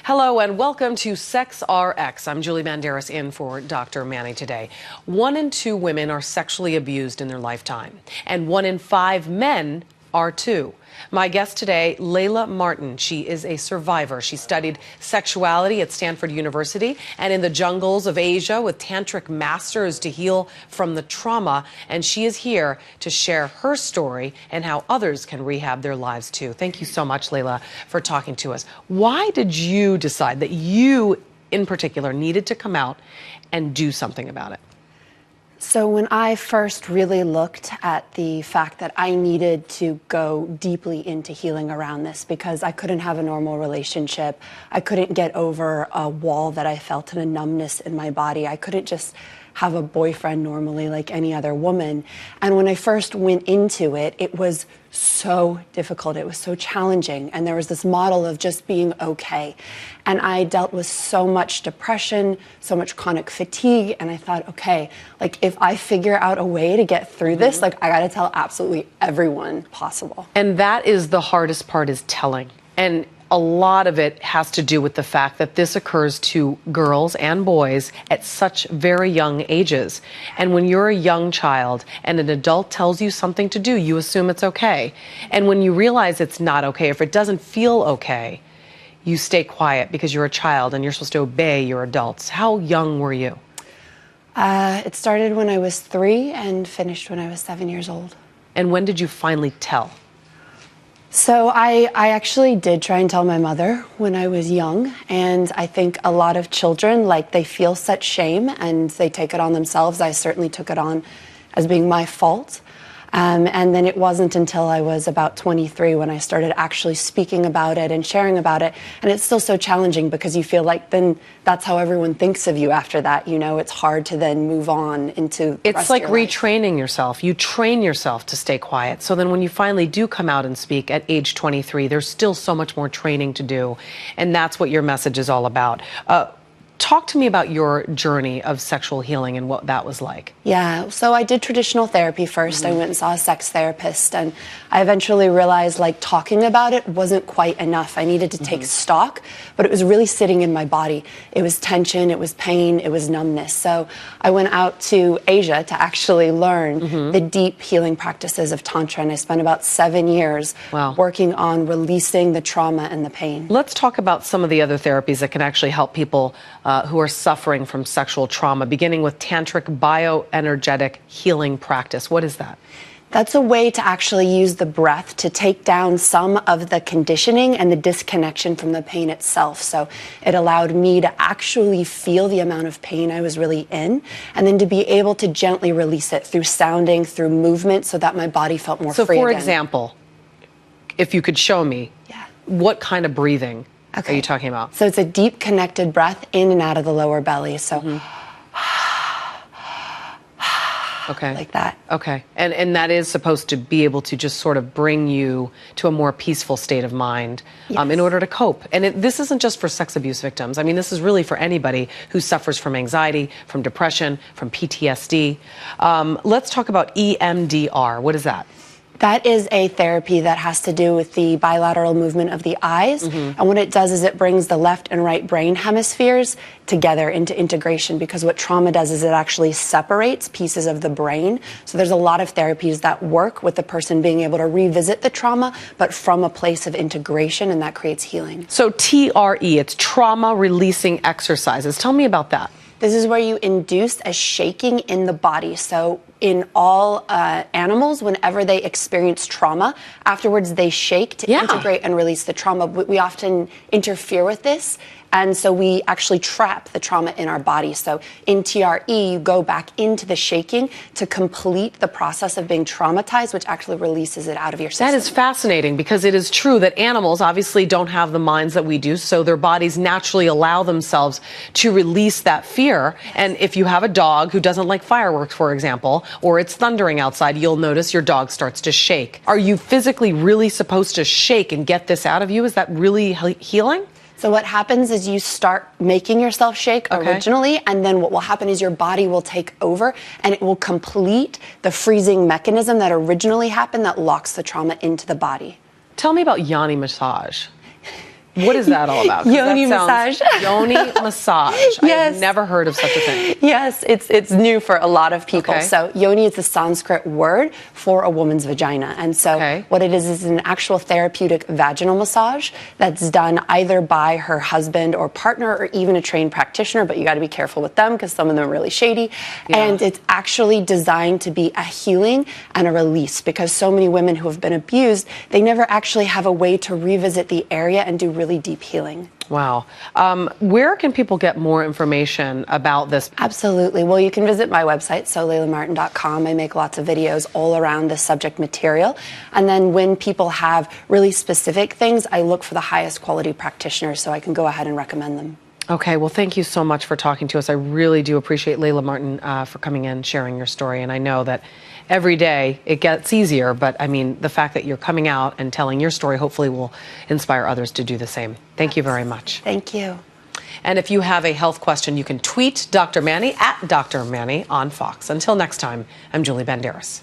Hello and welcome to Sex RX. I'm Julie Banderas in for Dr. Manny today. 1 in 2 women are sexually abused in their lifetime, and 1 in 5 men are too. My guest today, Layla Martin. She is a survivor. She studied sexuality at Stanford University and in the jungles of Asia with tantric masters to heal from the trauma. And she is here to share her story and how others can rehab their lives too. Thank you so much, Layla, for talking to us. Why did you decide that you, in particular, needed to come out and do something about it? So when I first really looked at the fact that I needed to go deeply into healing around this because I couldn't have a normal relationship, I couldn't get over a wall that I felt and a numbness in my body, I couldn't just have a boyfriend normally like any other woman. And when I first went into it, it was so difficult. It was so challenging. And there was this model of just being okay. And I dealt with so much depression, so much chronic fatigue. And I thought, okay, like if I figure out a way to get through this, like I got to tell absolutely everyone possible. And that is the hardest part, is telling. And a lot of it has to do with the fact that this occurs to girls and boys at such very young ages. And when you're a young child and an adult tells you something to do, you assume it's okay. And when you realize it's not okay, if it doesn't feel okay, you stay quiet because you're a child and you're supposed to obey your adults. How young were you? It started when I was 3 and finished when I was 7 years old. And when did you finally tell? So I actually did try and tell my mother when I was young, and I think a lot of children, like, they feel such shame and they take it on themselves. I certainly took it on as being my fault. And then it wasn't until I was about 23 when I started actually speaking about it and sharing about it. And it's still so challenging because you feel like then that's how everyone thinks of you after that. You know, it's hard to then move on into the It's like retraining yourself. You train yourself to stay quiet. So then when you finally do come out and speak at age 23, there's still so much more training to do. And that's what your message is all about. Talk to me about your journey of sexual healing and what that was like. Yeah, so I did traditional therapy first. I went and saw a sex therapist, and I eventually realized like talking about it wasn't quite enough. I needed to take stock, but it was really sitting in my body. It was tension, it was pain, it was numbness. So I went out to Asia to actually learn the deep healing practices of Tantra, and I spent about 7 years working on releasing the trauma and the pain. Let's talk about some of the other therapies that can actually help people who are suffering from sexual trauma, beginning with tantric bioenergetic healing practice. What is that? That's a way to actually use the breath to take down some of the conditioning and the disconnection from the pain itself. So it allowed me to actually feel the amount of pain I was really in, and then to be able to gently release it through sounding, through movement, so that my body felt more free So for again. Example, if you could show me, what kind of breathing are you talking about? So it's a deep connected breath in and out of the lower belly. So like that. Okay. And that is supposed to be able to just sort of bring you to a more peaceful state of mind in order to cope. And this isn't just for sex abuse victims. I mean, this is really for anybody who suffers from anxiety, from depression, from PTSD. Let's talk about EMDR. What is that? That is a therapy that has to do with the bilateral movement of the eyes. And what it does is it brings the left and right brain hemispheres together into integration, because what trauma does is it actually separates pieces of the brain. So there's a lot of therapies that work with the person being able to revisit the trauma, but from a place of integration, and that creates healing. So TRE, it's trauma releasing exercises. Tell me about that. This is where you induce a shaking in the body. So in all animals, whenever they experience trauma, afterwards they shake to integrate and release the trauma. We often interfere with this, and so we actually trap the trauma in our body. So in TRE, you go back into the shaking to complete the process of being traumatized, which actually releases it out of your system. That is fascinating, because it is true that animals obviously don't have the minds that we do, so their bodies naturally allow themselves to release that fear. And if you have a dog who doesn't like fireworks, for example, or it's thundering outside, you'll notice your dog starts to shake. Are you physically really supposed to shake and get this out of you? Is that really healing? So what happens is you start making yourself shake originally, and then what will happen is your body will take over and it will complete the freezing mechanism that originally happened that locks the trauma into the body. Tell me about Yoni massage. What is that all about? 'Cause Yoni that sounds- massage. Yoni massage. Yes. I've never heard of such a thing. Yes, it's new for a lot of people. Okay. So yoni is the Sanskrit word for a woman's vagina. And so what it is an actual therapeutic vaginal massage that's done either by her husband or partner or even a trained practitioner, but you got to be careful with them because some of them are really shady. Yeah. And it's actually designed to be a healing and a release, because so many women who have been abused, they never actually have a way to revisit the area and do really deep healing. Wow. Where can people get more information about this? Absolutely. Well, you can visit my website, so laylamartin.com. I make lots of videos all around this subject material. And then when people have really specific things, I look for the highest quality practitioners so I can go ahead and recommend them. Okay, well, thank you so much for talking to us. I really do appreciate Layla Martin for coming in, sharing your story. And I know that every day it gets easier, but I mean, the fact that you're coming out and telling your story hopefully will inspire others to do the same. Thank you very much. Thank you. And if you have a health question, you can tweet Dr. Manny at Dr. Manny on Fox. Until next time, I'm Julie Banderas.